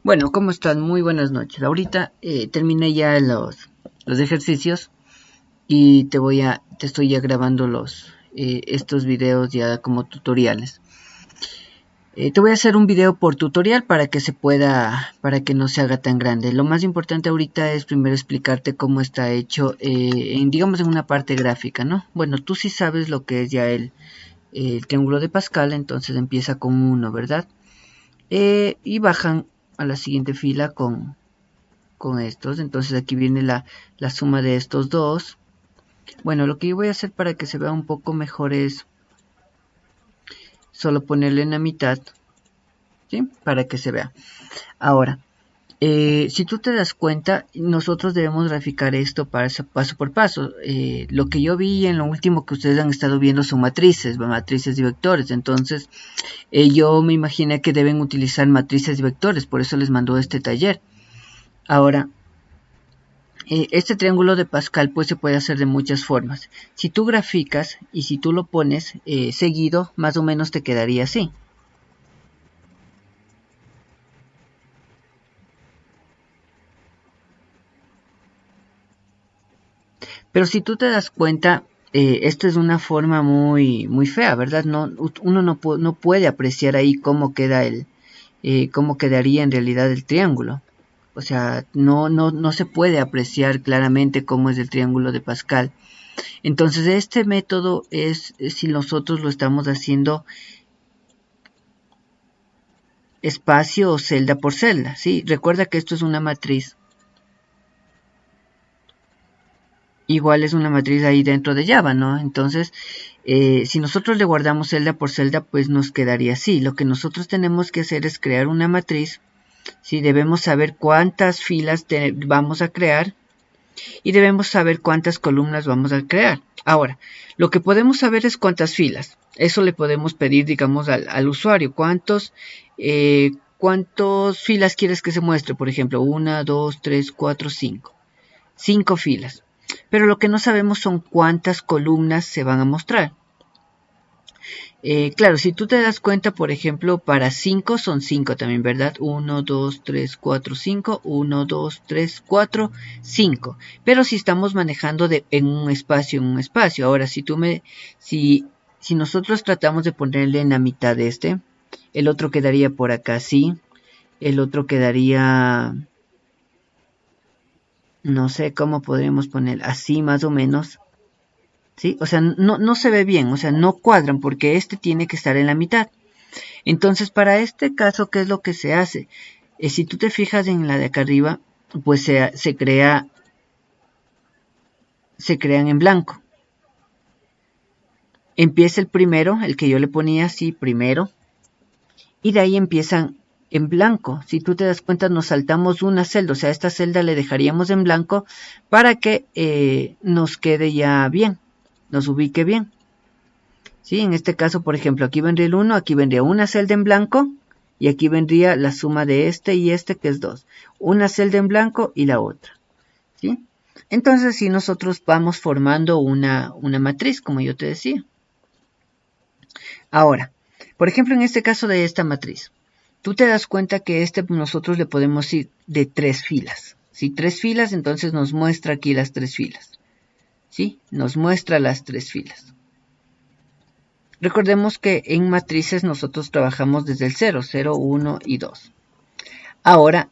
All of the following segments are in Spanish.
Bueno, ¿cómo están? Muy buenas noches. Ahorita terminé ya los ejercicios y te estoy ya grabando estos videos ya como tutoriales. Te voy a hacer un video por tutorial para que no se haga tan grande. Lo más importante ahorita es primero explicarte cómo está hecho, digamos en una parte gráfica, ¿no? Bueno, tú sí sabes lo que es ya el triángulo de Pascal, entonces empieza con 1, ¿verdad? Y bajan a la siguiente fila con estos. Entonces aquí viene la suma de estos dos. Bueno, lo que yo voy a hacer para que se vea un poco mejor es solo ponerle en la mitad, ¿sí? Para que se vea. Ahora, si tú te das cuenta, nosotros debemos graficar esto paso por paso. Lo que yo vi en lo último que ustedes han estado viendo son matrices y vectores. Entonces, yo me imaginé que deben utilizar matrices y vectores, por eso les mandó este taller. Ahora, este triángulo de Pascal pues se puede hacer de muchas formas. Si tú graficas y si tú lo pones seguido, más o menos te quedaría así. Pero si tú te das cuenta, esto es una forma muy fea, ¿verdad? Uno no puede apreciar ahí cómo cómo quedaría en realidad el triángulo. O sea, no se puede apreciar claramente cómo es el triángulo de Pascal. Entonces, este método es si nosotros lo estamos haciendo espacio o celda por celda, ¿sí? Recuerda que esto es una matriz. Igual es una matriz ahí dentro de Java, ¿no? Entonces, si nosotros le guardamos celda por celda, pues nos quedaría así. Lo que nosotros tenemos que hacer es crear una matriz, ¿sí? Debemos saber cuántas filas vamos a crear y debemos saber cuántas columnas vamos a crear. Ahora, lo que podemos saber es cuántas filas. Eso le podemos pedir, digamos, al usuario. ¿Cuántas filas quieres que se muestre? Por ejemplo, 1, 2, 3, 4, 5. 5 filas. Pero lo que no sabemos son cuántas columnas se van a mostrar. Claro, si tú te das cuenta, por ejemplo, para 5 son 5 también, ¿verdad? 1, 2, 3, 4, 5. 1, 2, 3, 4, 5. Pero si estamos manejando en un espacio. Ahora, si nosotros tratamos de ponerle en la mitad de este, el otro quedaría por acá así. El otro quedaría, no sé cómo podríamos poner, así más o menos. ¿Sí? O sea, no se ve bien, o sea, no cuadran porque este tiene que estar en la mitad. Entonces, para este caso, ¿qué es lo que se hace? Si tú te fijas en la de acá arriba, pues se crean en blanco. Empieza el primero, el que yo le ponía así, primero, y de ahí empiezan en blanco. Si tú te das cuenta, nos saltamos una celda, o sea, esta celda le dejaríamos en blanco para que nos quede ya bien, nos ubique bien. ¿Sí? En este caso, por ejemplo, aquí vendría el 1, aquí vendría una celda en blanco y aquí vendría la suma de este y este, que es 2. Una celda en blanco y la otra. ¿Sí? Entonces, si nosotros vamos formando una matriz, como yo te decía. Ahora, por ejemplo, en este caso de esta matriz, tú te das cuenta que nosotros le podemos ir de 3 filas. Si 3 filas, entonces nos muestra aquí las 3 filas. ¿Sí? Nos muestra las 3 filas. Recordemos que en matrices nosotros trabajamos desde el 0, 0, 1 y 2. Ahora,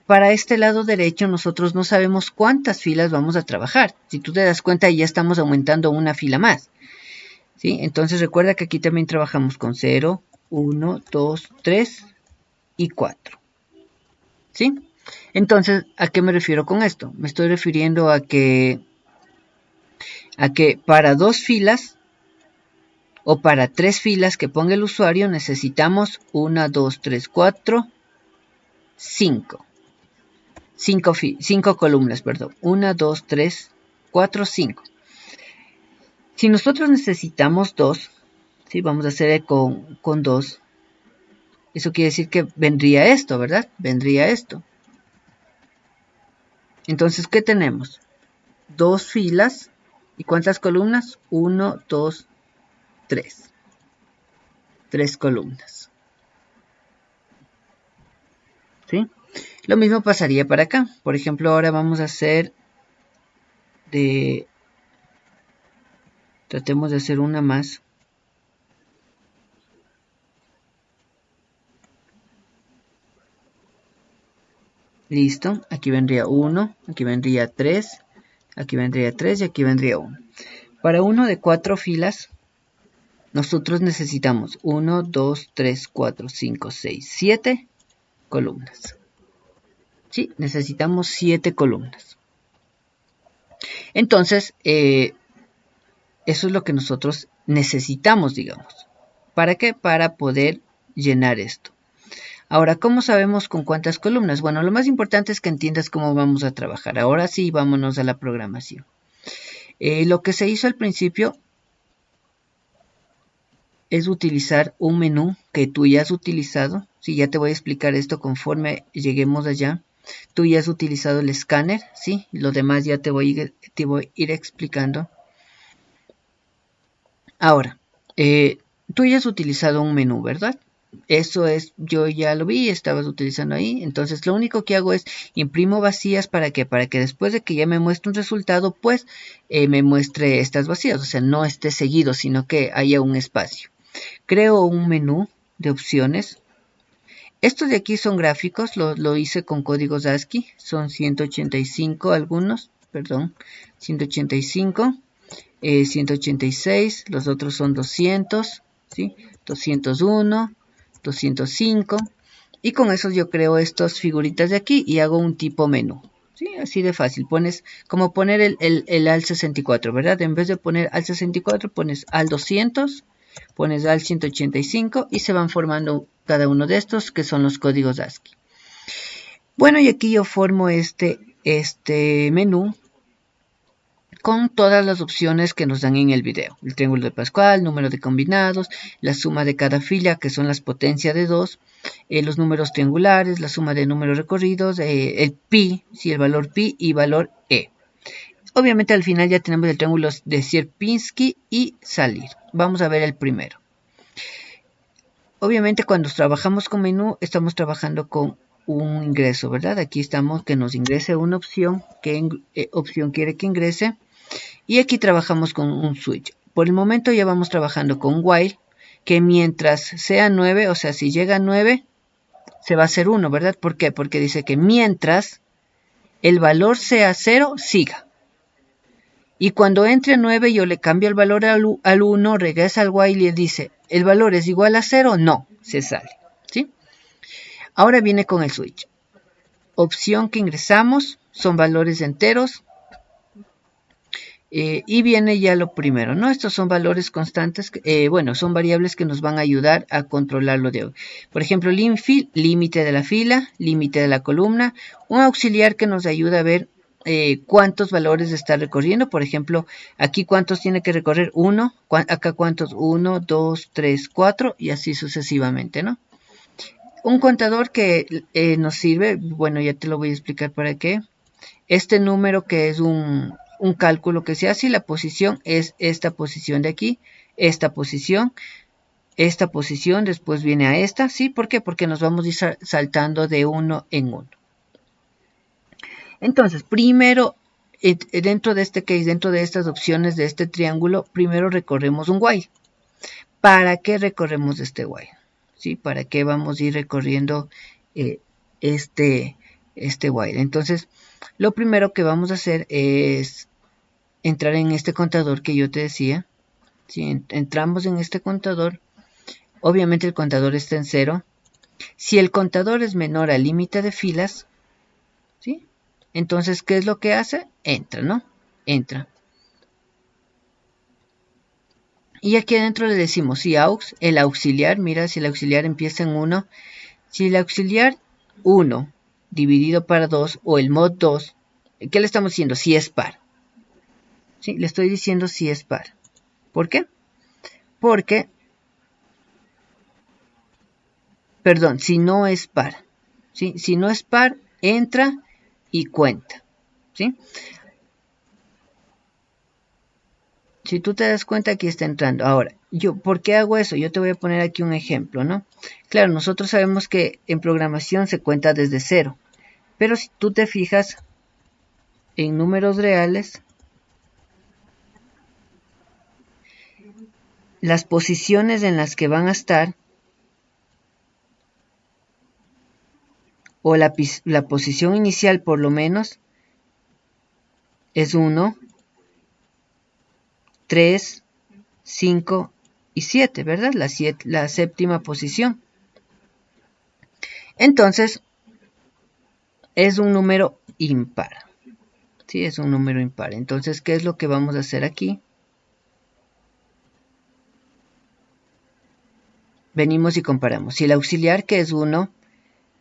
para este lado derecho nosotros no sabemos cuántas filas vamos a trabajar. Si tú te das cuenta, ya estamos aumentando una fila más. ¿Sí? Entonces recuerda que aquí también trabajamos con 0, 1, 2, 3 y 4. ¿Sí? Entonces, ¿a qué me refiero con esto? Me estoy refiriendo a que para 2 filas o para 3 filas que ponga el usuario necesitamos 1, 2, 3, 4, 5. 5 columnas, perdón. 1, 2, 3, 4, 5. Si nosotros necesitamos 2, ¿sí? Vamos a hacer con 2. Eso quiere decir que vendría esto, ¿verdad? Vendría esto. Entonces, ¿qué tenemos? 2 filas. ¿Y cuántas columnas? 1, 2, 3. 3 columnas. ¿sí? Lo mismo pasaría para acá. Por ejemplo, ahora vamos a hacer tratemos de hacer una más. Listo, aquí vendría 1, aquí vendría 3, aquí vendría 3 y aquí vendría 1. Para uno de 4 filas, nosotros necesitamos 1, 2, 3, 4, 5, 6, 7 columnas. Sí, necesitamos 7 columnas. Entonces, eso es lo que nosotros necesitamos, digamos. ¿Para qué? Para poder llenar esto. Ahora, ¿cómo sabemos con cuántas columnas? Bueno, lo más importante es que entiendas cómo vamos a trabajar. Ahora sí, vámonos a la programación. Lo que se hizo al principio es utilizar un menú que tú ya has utilizado. Sí, ya te voy a explicar esto conforme lleguemos allá. Tú ya has utilizado el escáner, ¿sí? Lo demás ya te voy a ir explicando. Ahora, tú ya has utilizado un menú, ¿verdad? Eso es, yo ya lo vi, estabas utilizando ahí. Entonces, lo único que hago es imprimo vacías para que después de que ya me muestre un resultado, pues me muestre estas vacías. O sea, no esté seguido, sino que haya un espacio. Creo un menú de opciones. Estos de aquí son gráficos, lo hice con códigos ASCII, son 185 algunos, perdón, 185, 186, los otros son 200, ¿sí? 201, 205, y con eso yo creo estas figuritas de aquí y hago un tipo menú. ¿Sí? Así de fácil, pones como poner el al 64, ¿verdad? En vez de poner al 64 pones al 200, pones al 185 y se van formando cada uno de estos que son los códigos ASCII. Bueno, y aquí yo formo este menú con todas las opciones que nos dan en el video. El triángulo de Pascual, número de combinados, la suma de cada fila, que son las potencias de 2, los números triangulares, la suma de números recorridos, el pi, sí, el valor pi y valor e. Obviamente al final ya tenemos el triángulo de Sierpinski y salir. Vamos a ver el primero. Obviamente cuando trabajamos con menú estamos trabajando con un ingreso, ¿verdad? Aquí estamos que nos ingrese una opción, qué opción quiere que ingrese. Y aquí trabajamos con un switch. Por el momento ya vamos trabajando con while, que mientras sea 9, o sea, si llega a 9, se va a hacer 1, ¿verdad? ¿Por qué? Porque dice que mientras el valor sea 0, siga. Y cuando entre a 9, yo le cambio el valor al 1, regresa al while y dice, ¿el valor es igual a 0? No, se sale. ¿Sí? Ahora viene con el switch. Opción que ingresamos son valores enteros. Y viene ya lo primero, ¿no? Estos son valores constantes, bueno, son variables que nos van a ayudar a controlar lo de hoy. Por ejemplo, limfil, límite de la fila, límite de la columna, un auxiliar que nos ayuda a ver cuántos valores está recorriendo. Por ejemplo, aquí cuántos tiene que recorrer, 1, acá cuántos, 1, 2, 3, 4 y así sucesivamente, ¿no? Un contador que nos sirve, bueno, ya te lo voy a explicar para qué. Este número que es un cálculo que se hace y la posición es esta posición de aquí, esta posición, después viene a esta, ¿sí? ¿Por qué? Porque nos vamos a ir saltando de uno en uno. Entonces, primero, dentro de este case, dentro de estas opciones de este triángulo, primero recorremos un while. ¿Para qué recorremos este while? ¿Sí? ¿Para qué vamos a ir recorriendo este while? Entonces, lo primero que vamos a hacer es entrar en este contador que yo te decía. Si entramos en este contador, obviamente el contador está en 0. Si el contador es menor al límite de filas, ¿sí? Entonces, ¿qué es lo que hace? Entra, ¿no? Entra. Y aquí adentro le decimos si aux, el auxiliar, mira, si el auxiliar empieza en 1, si el auxiliar 1 dividido para 2 o el mod 2, ¿qué le estamos diciendo? Si es par. ¿Sí? Le estoy diciendo si es par. ¿Por qué? Porque, perdón, si no es par. ¿Sí? Si no es par, entra y cuenta. ¿Sí? Si tú te das cuenta, aquí está entrando. Ahora, ¿por qué hago eso? Yo te voy a poner aquí un ejemplo, ¿no? Claro, nosotros sabemos que en programación se cuenta desde cero. Pero si tú te fijas en números reales, las posiciones en las que van a estar, o la posición inicial por lo menos, es 1, 3, 5 y 7, ¿verdad? La séptima posición. Entonces, es un número impar. Sí, es un número impar. Entonces, ¿qué es lo que vamos a hacer aquí? Venimos y comparamos. Si el auxiliar, que es 1,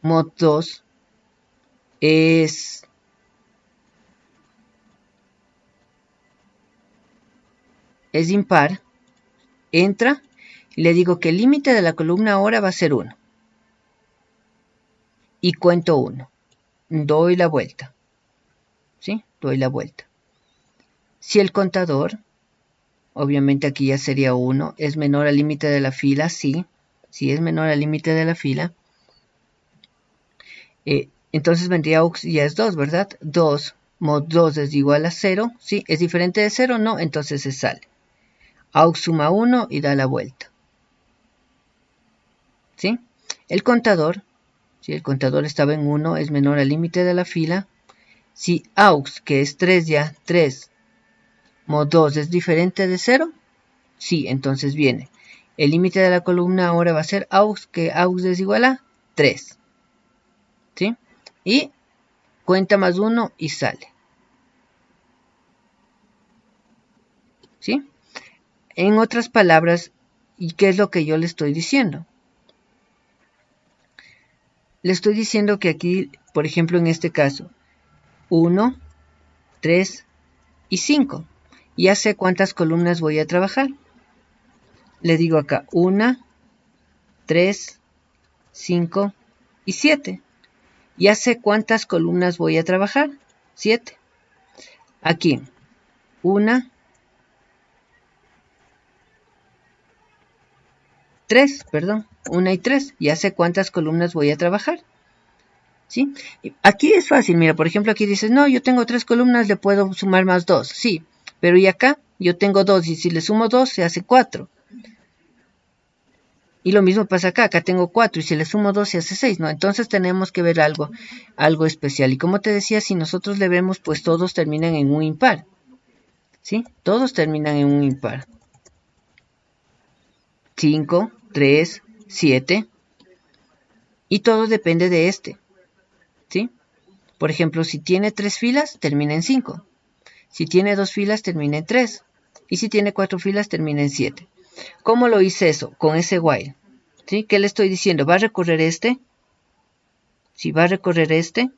mod 2, es impar, entra y le digo que el límite de la columna ahora va a ser 1. Y cuento 1. Doy la vuelta. ¿Sí? Doy la vuelta. Si el contador, obviamente aquí ya sería 1, es menor al límite de la fila, sí. Si es menor al límite de la fila, entonces vendría aux ya es 2, ¿verdad? 2 mod 2 es igual a 0, ¿sí? ¿Es diferente de 0? No, entonces se sale. Aux suma 1 y da la vuelta. ¿Sí? El contador, si el contador estaba en 1, es menor al límite de la fila. Si aux, que es 3 ya, 3 mod 2 es diferente de 0, sí, entonces viene. El límite de la columna ahora va a ser aux, que aux es igual a 3. ¿Sí? Y cuenta más 1 y sale. ¿Sí? En otras palabras, ¿y qué es lo que yo le estoy diciendo? Le estoy diciendo que aquí, por ejemplo, en este caso, 1, 3 y 5. Ya sé cuántas columnas voy a trabajar. Le digo acá 1, 3, 5 y 7. Ya sé cuántas columnas voy a trabajar. 7. Aquí, 1, 3, perdón. 1 y 3. Ya sé cuántas columnas voy a trabajar. ¿Sí? Aquí es fácil. Mira, por ejemplo, aquí dices, no, yo tengo 3 columnas, le puedo sumar más 2. Sí, pero y acá yo tengo 2 y si le sumo 2 se hace 4. Y lo mismo pasa acá, acá tengo 4 y si le sumo 2 se hace 6, ¿no? Entonces tenemos que ver algo especial. Y como te decía, si nosotros le vemos, pues todos terminan en un impar. ¿Sí? Todos terminan en un impar. 5, 3, 7. Y todo depende de este. ¿Sí? Por ejemplo, si tiene 3 filas, termina en 5. Si tiene 2 filas, termina en 3. Y si tiene 4 filas, termina en 7. ¿Cómo lo hice eso? Con ese while. ¿Sí? ¿Qué le estoy diciendo? ¿Va a recorrer este? Si va a recorrer este,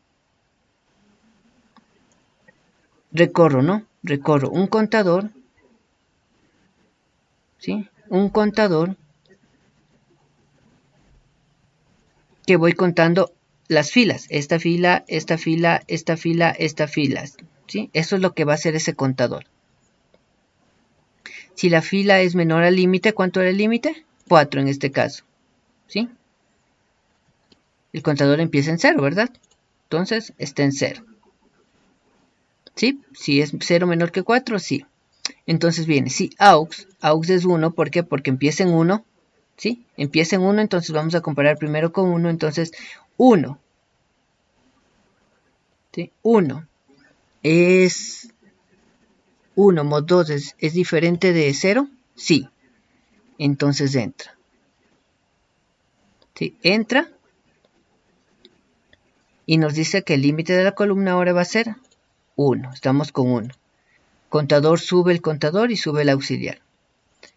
recorro, ¿no? Recorro un contador, ¿sí? Un contador que voy contando las filas. Esta fila, esta fila, esta fila, esta fila, ¿sí? Eso es lo que va a hacer ese contador. Si la fila es menor al límite, ¿cuánto era el límite? 4 en este caso, ¿sí? El contador empieza en 0, ¿verdad? Entonces está en 0. ¿Sí? Si es 0 menor que 4, sí. Entonces viene, si aux es 1, ¿por qué? Porque empieza en 1, ¿sí? Empieza en 1, entonces vamos a comparar primero con 1, entonces 1, ¿sí? 1 es 1 mod 2 es diferente de 0, sí. Entonces entra. ¿Sí? Entra y nos dice que el límite de la columna ahora va a ser 1, estamos con 1. Contador sube el contador y sube el auxiliar.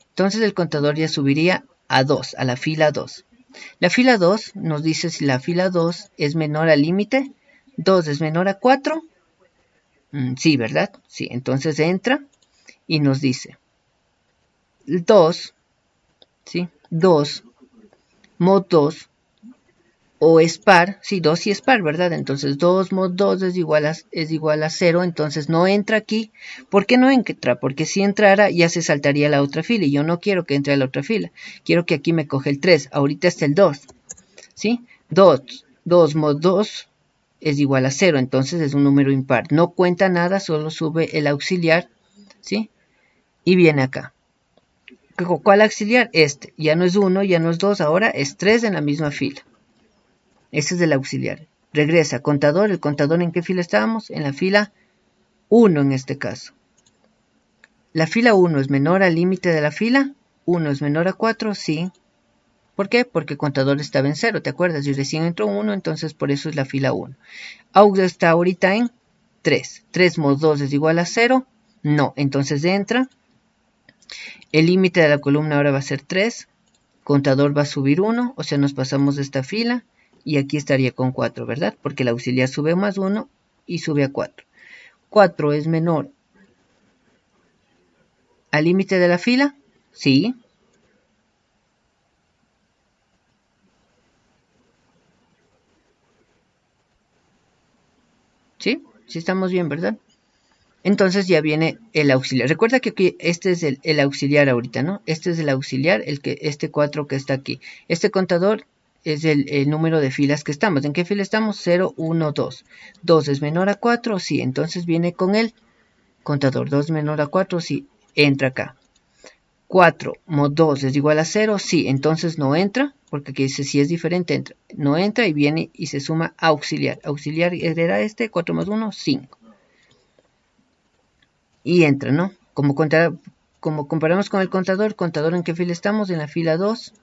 Entonces el contador ya subiría a 2, a la fila 2. La fila 2 nos dice si la fila 2 es menor al límite. 2 es menor a 4. Sí, ¿verdad? Sí, entonces entra y nos dice 2, ¿sí? 2, mod 2 o es par, sí, 2 sí es par, ¿verdad? Entonces 2 mod 2 es igual a 0, entonces no entra aquí. ¿Por qué no entra? Porque si entrara ya se saltaría la otra fila y yo no quiero que entre a la otra fila. Quiero que aquí me coge el 3, ahorita está el 2, ¿sí? 2 mod 2 es igual a 0, entonces es un número impar. No cuenta nada, solo sube el auxiliar, ¿sí? Y viene acá. ¿Cuál auxiliar? Este. Ya no es 1, ya no es 2, ahora es 3 en la misma fila. Ese es el auxiliar. Regresa, contador. ¿El contador en qué fila estábamos? En la fila 1 en este caso. ¿La fila 1 es menor al límite de la fila? 1 es menor a 4, sí. ¿Por qué? Porque el contador estaba en 0, ¿te acuerdas? Y recién entró 1, entonces por eso es la fila 1. AUX está ahorita en 3. 3 mod 2 es igual a 0. No, entonces entra. El límite de la columna ahora va a ser 3. Contador va a subir 1, o sea, nos pasamos de esta fila. Y aquí estaría con 4, ¿verdad? Porque el auxiliar sube más 1 y sube a 4. 4 es menor al límite de la fila. Sí. Sí, sí estamos bien, ¿verdad? Entonces ya viene el auxiliar. Recuerda que aquí este es el auxiliar ahorita, ¿no? Este es el auxiliar, este 4 que está aquí. Este contador es el número de filas que estamos. ¿En qué fila estamos? 0, 1, 2. 2 es menor a 4, sí. Entonces viene con el contador. 2 menor a 4, sí. Entra acá. 4 mod 2 es igual a 0, sí. Entonces no entra, porque aquí dice si es diferente, entra. No entra y viene y se suma auxiliar. Auxiliar era este, 4 más 1, 5. Y entra, ¿no? Como comparamos con el contador en qué fila estamos, en la fila 2.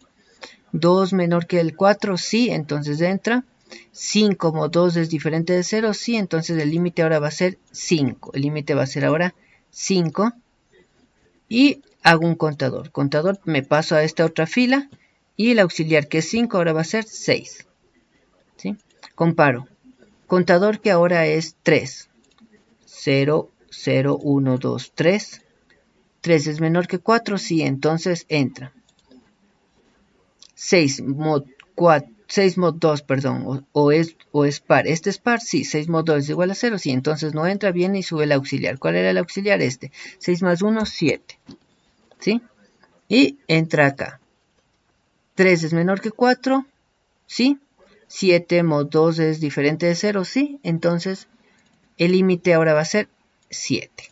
2 menor que el 4, sí, entonces entra. 5 mod 2 es diferente de 0, sí, entonces el límite ahora va a ser 5. El límite va a ser ahora 5. Y hago un contador. Contador, me paso a esta otra fila. Y el auxiliar que es 5 ahora va a ser 6. ¿Sí? Comparo. Contador que ahora es 3. 0, 0, 1, 2, 3. 3 es menor que 4, sí, entonces entra. 6 mod 4, 6 mod 2, perdón, o es par. Este es par, sí, 6 mod 2 es igual a 0, sí, entonces no entra, viene y sube el auxiliar. ¿Cuál era el auxiliar? Este. 6 más 1, 7. ¿Sí? Y entra acá. 3 es menor que 4, sí. 7 mod 2 es diferente de 0, sí. Entonces el límite ahora va a ser 7.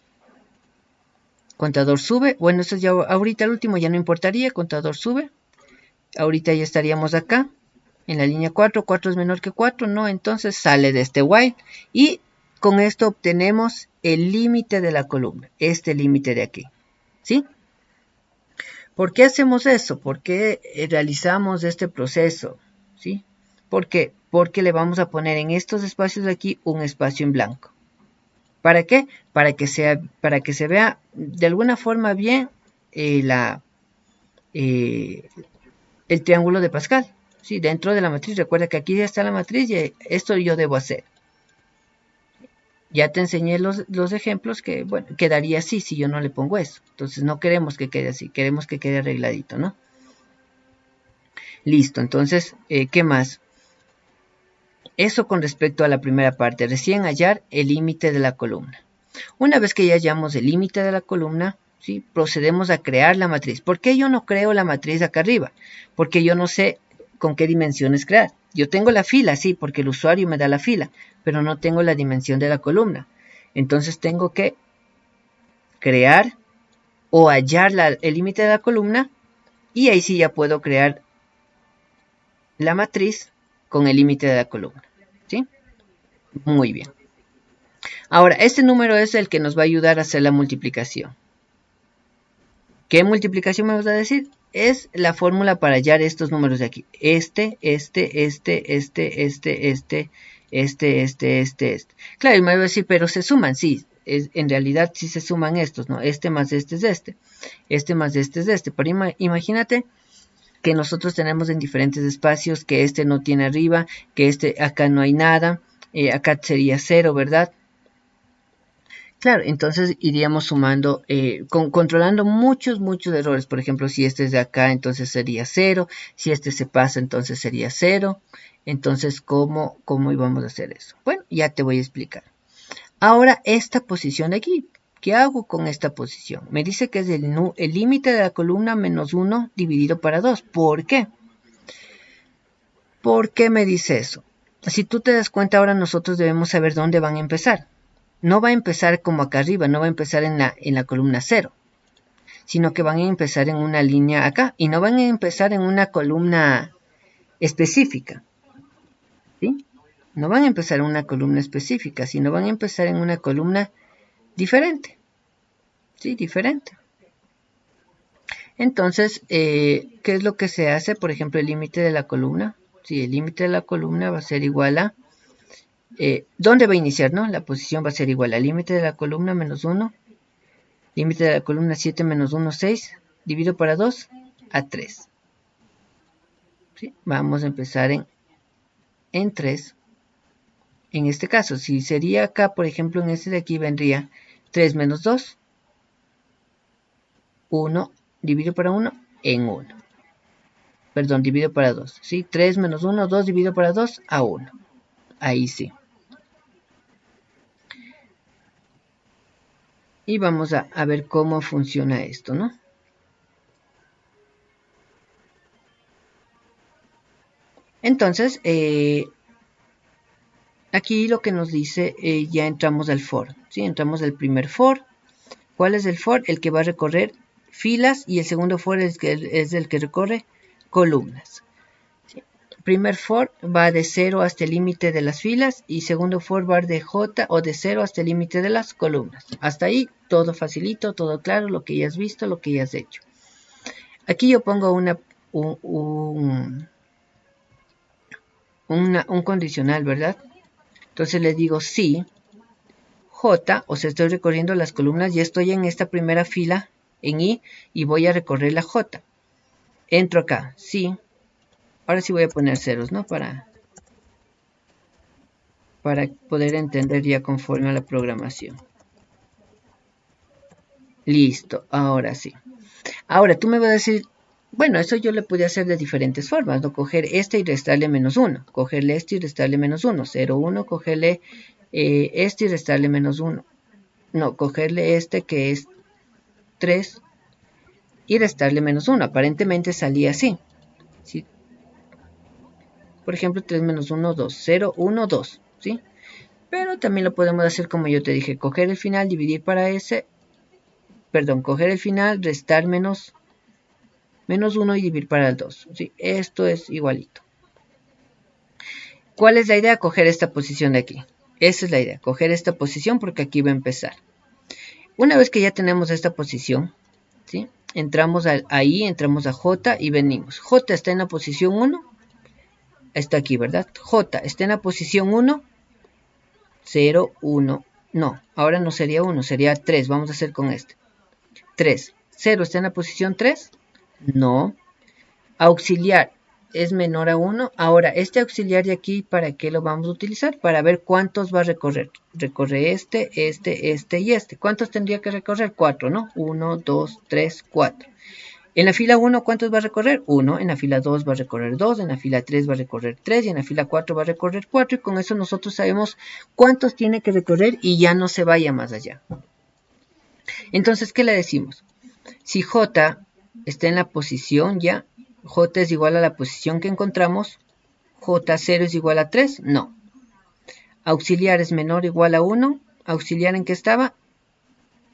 Contador sube. Bueno, esto ya ahorita el último ya no importaría. Contador sube. Ahorita ya estaríamos acá. En la línea 4. 4 es menor que 4. No, entonces sale de este while. Y con esto obtenemos el límite de la columna. Este límite de aquí. ¿Sí? ¿Por qué hacemos eso? ¿Por qué realizamos este proceso? ¿Sí? ¿Por qué? Porque le vamos a poner en estos espacios de aquí un espacio en blanco. ¿Para qué? Para que se vea de alguna forma bien el triángulo de Pascal. ¿Sí? Dentro de la matriz. Recuerda que aquí ya está la matriz y esto yo debo hacer. Ya te enseñé los ejemplos que, bueno, quedaría así si yo no le pongo eso. Entonces no queremos que quede así, queremos que quede arregladito, ¿no? Listo, entonces, ¿qué más? Eso con respecto a la primera parte, recién hallar el límite de la columna. Una vez que ya hallamos el límite de la columna, ¿sí? Procedemos a crear la matriz. ¿Por qué yo no creo la matriz acá arriba? Porque yo no sé con qué dimensiones crear. Yo tengo la fila, sí, porque el usuario me da la fila, pero no tengo la dimensión de la columna. Entonces tengo que crear o hallar el límite de la columna y ahí sí ya puedo crear la matriz con el límite de la columna. ¿Sí? Muy bien. Ahora, este número es el que nos va a ayudar a hacer la multiplicación. ¿Qué multiplicación me vas a decir? Es la fórmula para hallar estos números de aquí. Este. Claro, y me va a decir, pero se suman, sí. En realidad sí se suman estos, ¿no? Este más este es este. Este más este es este. Pero imagínate que nosotros tenemos en diferentes espacios, que este no tiene arriba, que acá no hay nada, acá sería 0, ¿verdad? Claro, entonces iríamos sumando, controlando muchos errores. Por ejemplo, si este es de acá, entonces sería 0. Si este se pasa, entonces sería 0. Entonces, ¿cómo íbamos a hacer eso? Bueno, ya te voy a explicar. Ahora, esta posición de aquí. ¿Qué hago con esta posición? Me dice que es el límite de la columna menos 1 dividido para 2. ¿Por qué? ¿Por qué me dice eso? Si tú te das cuenta, ahora nosotros debemos saber dónde van a empezar. No va a empezar como acá arriba, no va a empezar en la columna 0, sino que van a empezar en una línea acá, y no van a empezar en una columna específica, ¿sí? No van a empezar en una columna específica, sino van a empezar en una columna diferente, ¿sí? Diferente. Entonces, ¿qué es lo que se hace? Por ejemplo, el límite de la columna. Sí, el límite de la columna va a ser igual a... ¿dónde va a iniciar, no? La posición va a ser igual al límite de la columna menos 1. Límite de la columna 7 menos 1, 6. Divido para 2 a 3. ¿Sí? Vamos a empezar en 3. En este caso, si sería acá, por ejemplo, en este de aquí vendría 3 menos 2. 1 dividido para 1 en 1. Perdón, dividido para 2. ¿Sí? 3 menos 1, 2 dividido para 2 a 1. Ahí sí. Y vamos a ver cómo funciona esto, ¿no? Entonces, aquí lo que nos dice, ya entramos al for, ¿sí? Entramos al primer for. ¿Cuál es el for? El que va a recorrer filas, y el segundo for es el que recorre columnas. ¿Sí? Primer for va de 0 hasta el límite de las filas, y segundo for va de J o de 0 hasta el límite de las columnas. Hasta ahí todo facilito, todo claro, lo que ya has visto, lo que ya has hecho. Aquí yo pongo un condicional, ¿verdad? Entonces le digo si J, o sea, estoy recorriendo las columnas, ya estoy en esta primera fila, en I, y voy a recorrer la J. Entro acá, sí. Ahora sí voy a poner ceros, ¿no? Para poder entender ya conforme a la programación. Listo, ahora sí. Ahora tú me vas a decir, bueno, eso yo le pude hacer de diferentes formas, ¿no? Coger este y restarle menos 1. Cogerle este y restarle menos 1. 0, 1, cogerle este y restarle menos 1. No, cogerle este que es 3 y restarle menos 1. Aparentemente salía así. ¿Sí? Por ejemplo, 3 menos 1, 2. 0, 1, 2. ¿Sí? Pero también lo podemos hacer como yo te dije. Coger el final, dividir para ese. Perdón, coger el final, restar menos 1 y dividir para el 2. ¿Sí? Esto es igualito. ¿Cuál es la idea? Coger esta posición de aquí. Esa es la idea. Coger esta posición porque aquí va a empezar. Una vez que ya tenemos esta posición, ¿sí? Entramos ahí, entramos a J y venimos. J está en la posición 1. Está aquí, ¿verdad? J está en la posición 1. 0, 1. No, ahora no sería 1, sería 3. Vamos a hacer con este. 3. 0 está en la posición 3. No. Auxiliar es menor a 1. Ahora, este auxiliar de aquí, ¿para qué lo vamos a utilizar? Para ver cuántos va a recorrer. Recorre este y este. ¿Cuántos tendría que recorrer? 4, ¿no? 1, 2, 3, 4. En la fila 1, ¿cuántos va a recorrer? 1. En la fila 2 va a recorrer 2. En la fila 3 va a recorrer 3. Y en la fila 4 va a recorrer 4. Y con eso nosotros sabemos cuántos tiene que recorrer y ya no se vaya más allá. Entonces, ¿qué le decimos? Si J está en la posición ya, J es igual a la posición que encontramos, J0 es igual a 3, no. Auxiliar es menor o igual a 1, auxiliar ¿en qué estaba?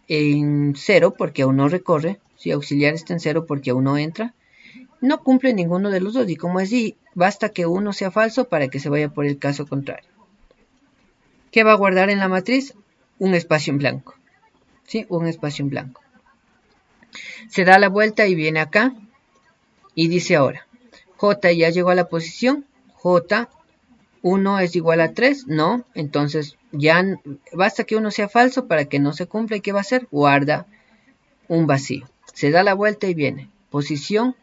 En 0 porque aún no recorre, si auxiliar está en 0 porque aún no entra, no cumple ninguno de los dos, y como así, basta que uno sea falso para que se vaya por el caso contrario. ¿Qué va a guardar en la matriz? Un espacio en blanco, ¿sí? Un espacio en blanco. Se da la vuelta y viene acá, y dice ahora, J ya llegó a la posición, J 1 es igual a 3, no, entonces ya basta que uno sea falso para que no se cumpla. ¿Y qué va a hacer? Guarda un vacío. Se da la vuelta y viene, posición,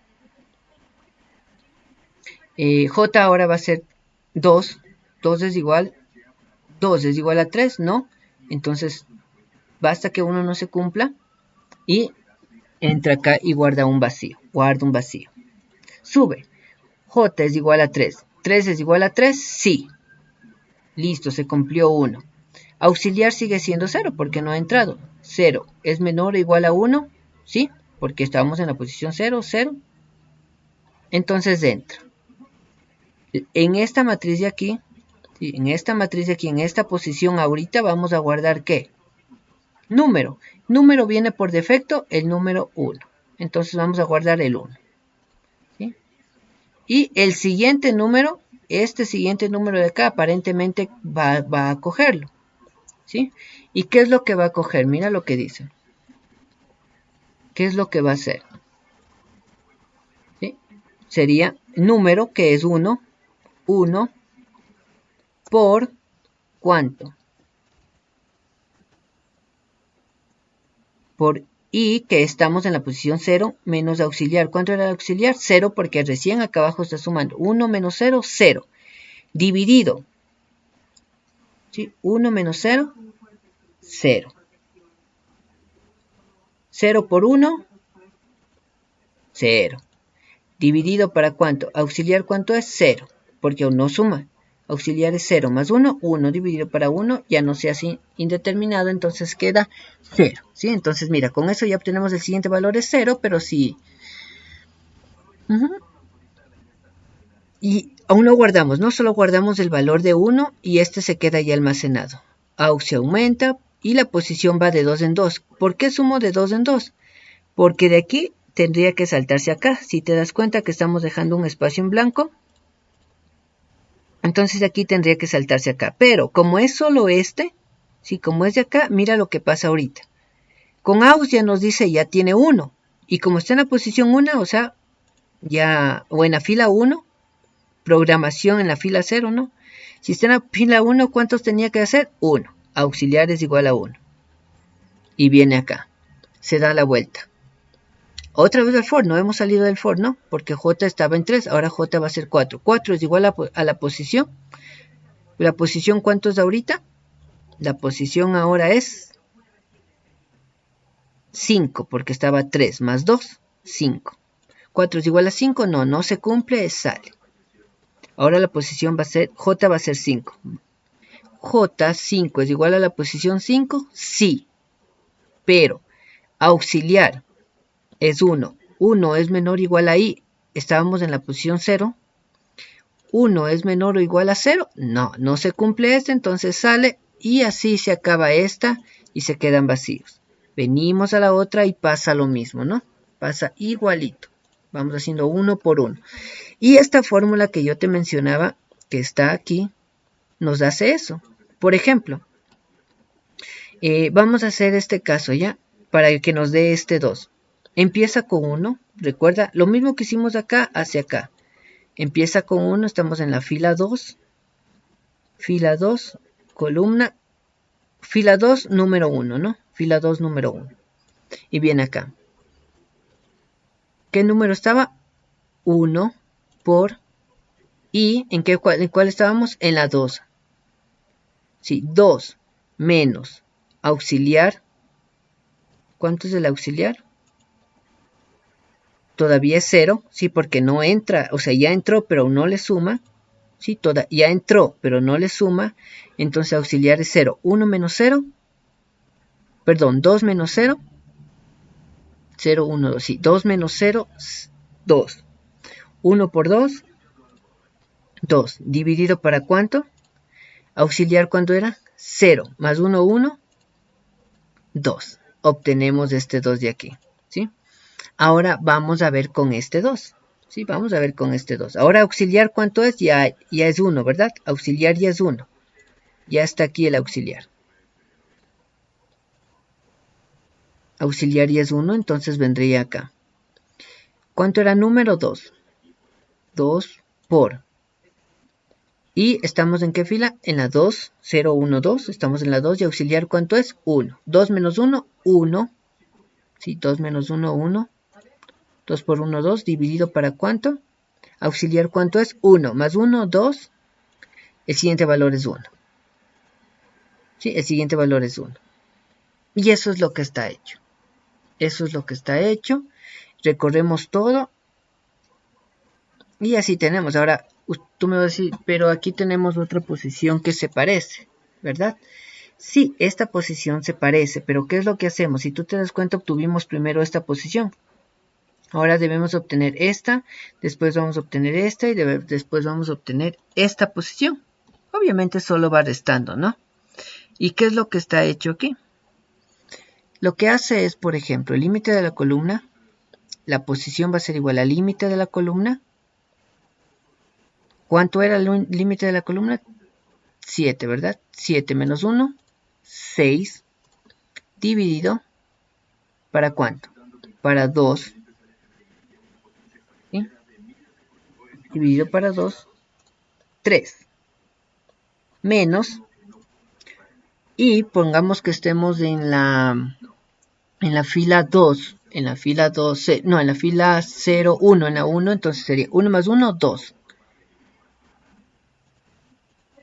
J ahora va a ser 2, 2 es igual a 3, no, entonces Basta que 1 no se cumpla y entra acá y guarda un vacío. Sube. J es igual a 3. ¿3 es igual a 3? Sí. Listo, se cumplió 1. Auxiliar sigue siendo 0 porque no ha entrado. 0 es menor o igual a 1. Sí, porque estábamos en la posición 0, 0. Entonces entra. En esta matriz de aquí, en esta posición ahorita vamos a guardar ¿qué? Número. Número viene por defecto el número 1. Entonces vamos a guardar el 1. ¿Sí? Y el siguiente número, este siguiente número de acá, aparentemente va a cogerlo. ¿Sí? ¿Y qué es lo que va a coger? Mira lo que dice. ¿Qué es lo que va a hacer? ¿Sí? Sería número, que es 1, 1 por ¿cuánto? Por i, que estamos en la posición 0, menos auxiliar. ¿Cuánto era el auxiliar? 0, porque recién acá abajo está sumando. 1 menos 0, 0. Dividido. ¿Sí? 1 menos 0, 0. 0 por 1, 0. Dividido para ¿cuánto? Auxiliar, ¿cuánto es? 0, porque aún no suma. Auxiliar es 0 más 1, 1 dividido para 1, ya no se hace indeterminado, entonces queda 0. ¿Sí? Entonces, mira, con eso ya obtenemos el siguiente valor es 0, pero sí. Y aún no guardamos, no solo guardamos el valor de 1 y este se queda ya almacenado. Aux se aumenta y la posición va de 2 en 2. ¿Por qué sumo de 2 en 2? Porque de aquí tendría que saltarse acá. Si te das cuenta que estamos dejando un espacio en blanco, entonces aquí tendría que saltarse acá. Pero como es solo este, ¿sí? Como es de acá, mira lo que pasa ahorita. Con aux ya nos dice ya tiene 1. Y como está en la posición 1, o sea, ya, o en la fila 1, programación en la fila 0, ¿no? Si está en la fila 1, ¿cuántos tenía que hacer? 1. Auxiliar es igual a 1. Y viene acá. Se da la vuelta. Otra vez al for, no hemos salido del for, ¿no? Porque J estaba en 3, ahora J va a ser 4. 4 es igual a la posición. ¿La posición cuánto es ahorita? La posición ahora es 5, porque estaba 3 más 2, 5. 4 es igual a 5, no se cumple, sale. Ahora la posición va a ser, J va a ser 5. J5 es igual a la posición 5, sí. Pero auxiliar es 1. 1 es menor o igual a i. Estábamos en la posición 0. 1 es menor o igual a 0. No se cumple este, entonces sale. Y así se acaba esta y se quedan vacíos. Venimos a la otra y pasa lo mismo, ¿no? Pasa igualito. Vamos haciendo 1 por 1. Y esta fórmula que yo te mencionaba, que está aquí, nos hace eso. Por ejemplo, vamos a hacer este caso ya, para que nos dé este 2. Empieza con 1, recuerda, lo mismo que hicimos acá, hacia acá. Empieza con 1, estamos en la fila 2, columna, fila 2, número 1, ¿no? Fila 2, número 1. Y viene acá. ¿Qué número estaba? 1 por, ¿y en cuál estábamos? En la 2. Sí, 2 menos auxiliar. ¿Cuánto es el auxiliar? Todavía es 0, sí, porque no entra, o sea, ya entró, pero no le suma. Sí, ya entró, pero no le suma. Entonces auxiliar es 0. 1 menos 0. Perdón, 2 menos 0. 0, 1, 2. Sí, 2 menos 0, 2. 1 por 2, 2. ¿Dividido para cuánto? Auxiliar, ¿cuánto era? 0 más 1, 1, 2. Obtenemos este 2 de aquí. ¿Sí? Ahora vamos a ver con este 2. Sí, vamos a ver con este 2. Ahora auxiliar, ¿cuánto es? Ya es 1, ¿verdad? Auxiliar ya es 1. Ya está aquí el auxiliar. Auxiliar ya es 1, entonces vendría acá. ¿Cuánto era número? 2. 2 por. ¿Y estamos en qué fila? En la 2, 0, 1, 2. Estamos en la 2 y auxiliar, ¿cuánto es? 1. 2 menos 1, 1. Sí, 2 menos 1, 1. 2 por 1, 2. ¿Dividido para cuánto? Auxiliar, ¿cuánto es? 1. Más 1, 2. El siguiente valor es 1. Sí, el siguiente valor es 1. Y eso es lo que está hecho. Eso es lo que está hecho. Recorremos todo. Y así tenemos. Ahora, tú me vas a decir, pero aquí tenemos otra posición que se parece, ¿verdad? Sí, esta posición se parece, pero ¿qué es lo que hacemos? Si tú te das cuenta, obtuvimos primero esta posición. Ahora debemos obtener esta, después vamos a obtener esta y después vamos a obtener esta posición. Obviamente solo va restando, ¿no? ¿Y qué es lo que está hecho aquí? Lo que hace es, por ejemplo, el límite de la columna, la posición va a ser igual al límite de la columna. ¿Cuánto era el límite de la columna? 7, ¿verdad? 7 menos 1, 6, dividido, ¿para cuánto? Para 2, ¿sí? Dividido para 2, 3, menos, y pongamos que estemos en la fila 2, en la fila 2, no, en la fila 0, 1, en la 1, entonces sería 1 más 1, 2.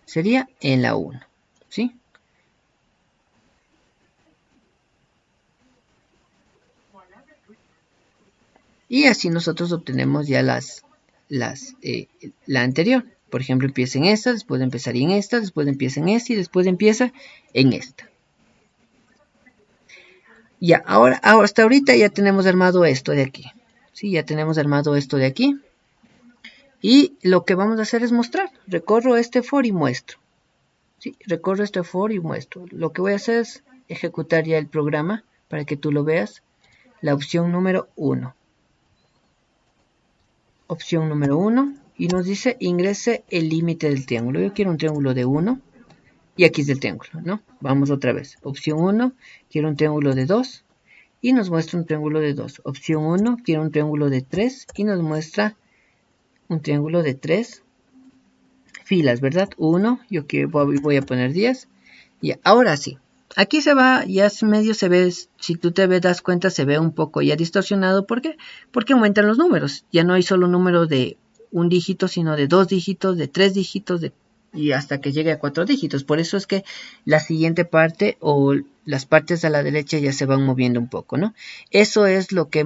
Sería en la 1, ¿sí? Y así nosotros obtenemos ya la anterior. Por ejemplo, empieza en esta, después empezaría en esta, después empieza en esta y después empieza en esta. Ya, ahora hasta ahorita ya tenemos armado esto de aquí. Sí, ya tenemos armado esto de aquí. Y lo que vamos a hacer es mostrar. Recorro este for y muestro. Sí, recorro este for y muestro. Lo que voy a hacer es ejecutar ya el programa para que tú lo veas. La opción número 1. Opción número 1. Y nos dice ingrese el límite del triángulo. Yo quiero un triángulo de 1. Y aquí es el triángulo, ¿no? Vamos otra vez. Opción 1. Quiero un triángulo de 2. Y nos muestra un triángulo de 2. Opción 1. Quiero un triángulo de 3. Y nos muestra un triángulo de 3 filas, ¿verdad? 1. Yo voy a poner 10. Y ahora sí. Aquí se va, ya medio se ve, si tú te das cuenta, se ve un poco ya distorsionado. ¿Por qué? Porque aumentan los números. Ya no hay solo número de un dígito, sino de 2 dígitos, de 3 dígitos, y hasta que llegue a 4 dígitos. Por eso es que la siguiente parte o las partes a la derecha ya se van moviendo un poco, ¿no? Eso es lo que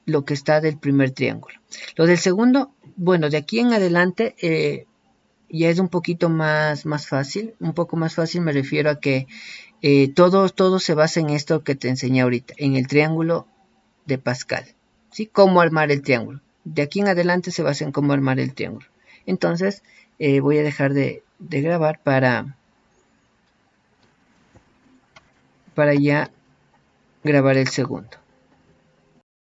lo que está del primer triángulo. Lo del segundo, bueno, de aquí en adelante ya es un poquito más fácil. Un poco más fácil me refiero a que todo se basa en esto que te enseñé ahorita, en el triángulo de Pascal, ¿sí? Cómo armar el triángulo. De aquí en adelante se basa en cómo armar el triángulo. Entonces, voy a dejar de grabar para ya grabar el segundo.